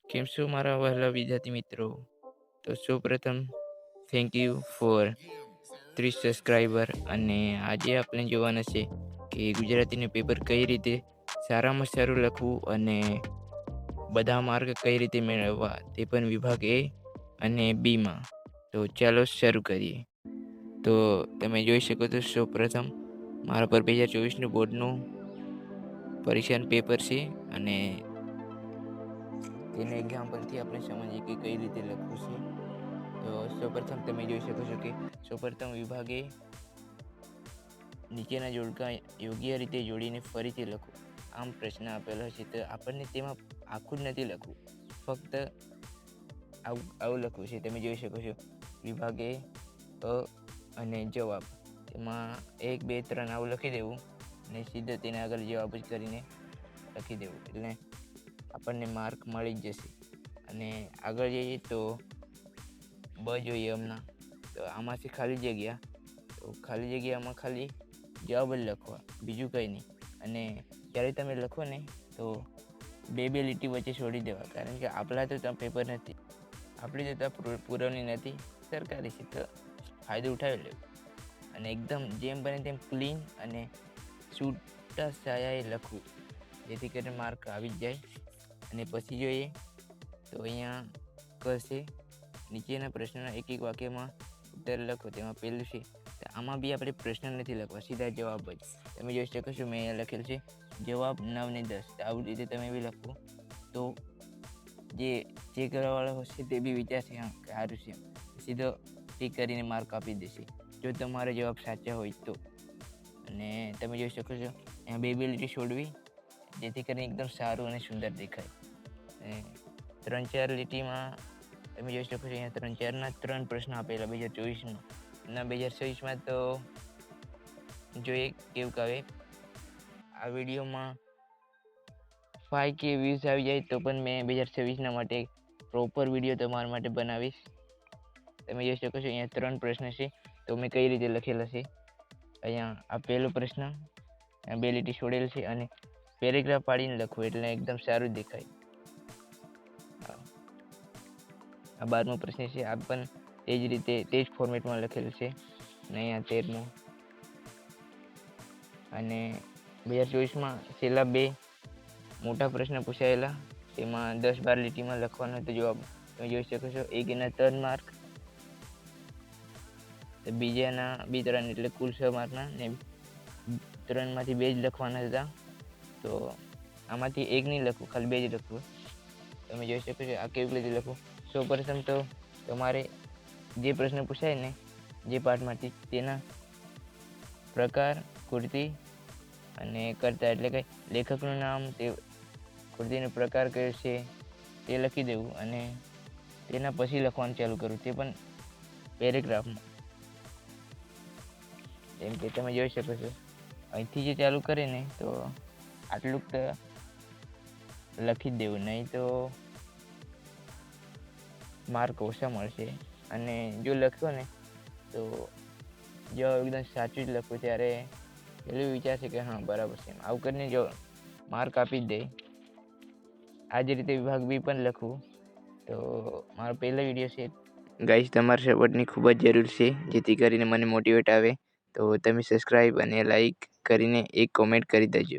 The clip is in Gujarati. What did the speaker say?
કેમ છો મારા વહાલા વિદ્યાર્થી મિત્રો? તો સૌપ્રથમ થેન્ક યુ ફોર 30 સબસ્ક્રાઈબર. અને આજે આપણે જોવાના છે કે ગુજરાતીનું પેપર કઈ રીતે સારામાં સારું લખવું અને બધા માર્ક કઈ રીતે મેળવવા, તે પણ વિભાગ એ અને બીમાં. તો ચાલો શરૂ કરીએ. તો તમે જોઈ શકો છો સૌપ્રથમ મારા પર 2024નું બોર્ડનું પરીક્ષાનું પેપર છે અને તેને એક્ઝામ્પલથી આપણે સમજીએ કે કઈ રીતે લખવું છે. તો સૌપ્રથમ તમે જોઈ શકો છો કે સૌપ્રથમ વિભાગે નીચેના જોડકા યોગ્ય રીતે જોડીને ફરીથી લખો. આમ પ્રશ્ન આપેલો છે તો આપણને તેમાં આખું જ નથી લખવું, ફક્ત આવું લખવું છે. તમે જોઈ શકો છો વિભાગે અ અને જવાબ, તેમાં 1 2 3 આવું લખી દેવું અને સીધો તેના આગળ જવાબ જ કરીને લખી દેવું, એટલે આપણને માર્ક મળી જ જશે. અને આગળ જઈએ તો બ જોઈએ હમણાં. તો આમાંથી ખાલી જગ્યા, તો ખાલી જગ્યામાં ખાલી જવાબ જ લખવા, બીજું કંઈ નહીં. અને જ્યારે તમે લખો ને તો બે લીટી વચ્ચે છોડી દેવા, કારણ કે આપણા તો ત્યાં પેપર નથી, આપણી તો ત્યાં પુરવણી નથી, સરકારી છે, તો ફાયદો ઉઠાવી લેવો. અને એકદમ જેમ બને તેમ ક્લીન અને છૂટા છાયાએ લખવું, જેથી કરીને માર્ક આવી જ જાય. અને પછી જોઈએ તો અહીંયા કશે નીચેના પ્રશ્નના એક વાક્યમાં ઉત્તર લખો. તેમાં પહેલું છે, તો આમાં બી આપણે પ્રશ્ન નથી લખવા, સીધા જવાબ જ. તમે જોઈ શકો છો મેં અહીંયા લખેલું છે જવાબ 9 ને 10. તો આવી રીતે તમે બી લખો, તો જે ચેક કરવાવાળો હશે તે બી વિચારશે હા કે સારું છે, સીધો ટીક કરીને માર્ક આપી દેશે જો તમારા જવાબ સાચા હોય તો. અને તમે જોઈ શકો છો અહીંયા બે લીટી છોડવી, જેથી કરીને એકદમ સારું અને સુંદર દેખાય. અને 3 4 લીટીમાં તમે જોઈ શકો છો અહીંયા 3 4 ના 3 પ્રશ્ન આપેલા 2024માં. ના 2026માં તો જોઈએ કેવું આવે. આ વિડીયોમાં 5K વ્યૂઝ આવી જાય તો પણ મેં 2026ના માટે પ્રોપર વિડીયો તમારા માટે બનાવીશ. તમે જોઈ શકો છો અહીંયા 3 પ્રશ્ન છે, તો મેં કઈ રીતે લખેલા છે. અહીંયા આ પહેલો પ્રશ્ન, બે લીટી છોડેલ છે અને પેરેગ્રાફ પાડીને લખવું, એટલે એકદમ સારું દેખાય. આ 12મો પ્રશ્ન છે, આ પણ તે જ રીતે તે જ ફોર્મેટમાં લખેલું છે. અને અહીંયા 13મો. અને 2024માં છેલ્લા 2 મોટા પ્રશ્ન પૂછાયેલા, તેમાં 10 12 લીટીમાં લખવાનો હતો જવાબ. તમે જોઈ શકો છો એક એના 3 માર્ક, તો બીજાના બી 3, એટલે કુલ 6 માર્કના, ને 3માંથી 2 જ લખવાના હતા. તો આમાંથી 1 નહીં લખવું, ખાલી 2 જ લખવું. તમે જોઈ શકો છો આ કેવી રીતે લખવું. સૌપ્રથમ તો તમારે જે પ્રશ્ન પૂછાય ને જે પાઠમાંથી, તેના પ્રકાર, કૃતિ અને કર્તા, એટલે કે લેખકનું નામ, તે કૃતિનો પ્રકાર કયો છે તે લખી દેવું અને તેના પછી લખવાનું ચાલુ કરવું, તે પણ પેરેગ્રાફમાં. જેમ કે તમે જોઈ શકો છો અહીંથી જે ચાલુ કરે ને તો આટલું તો લખી જ દેવું, નહીં તો માર્ક ઓછા મળશે. અને જો લખ્યો ને તો જો એકદમ સાચું જ લખવું, ત્યારે પેલું વિચારશે કે હા બરાબર છે. આવું કરીને જો માર્ક આપી જ દે. આ જ રીતે વિભાગ બી પણ લખવું. તો મારો પહેલો વિડીયો છે ગાઈસ, તમારા સપોર્ટની ખૂબ જ જરૂર છે, જેથી કરીને મને મોટિવેટ આવે. તો તમે સબસ્ક્રાઈબ અને લાઈક કરીને એક કોમેન્ટ કરી દેજો.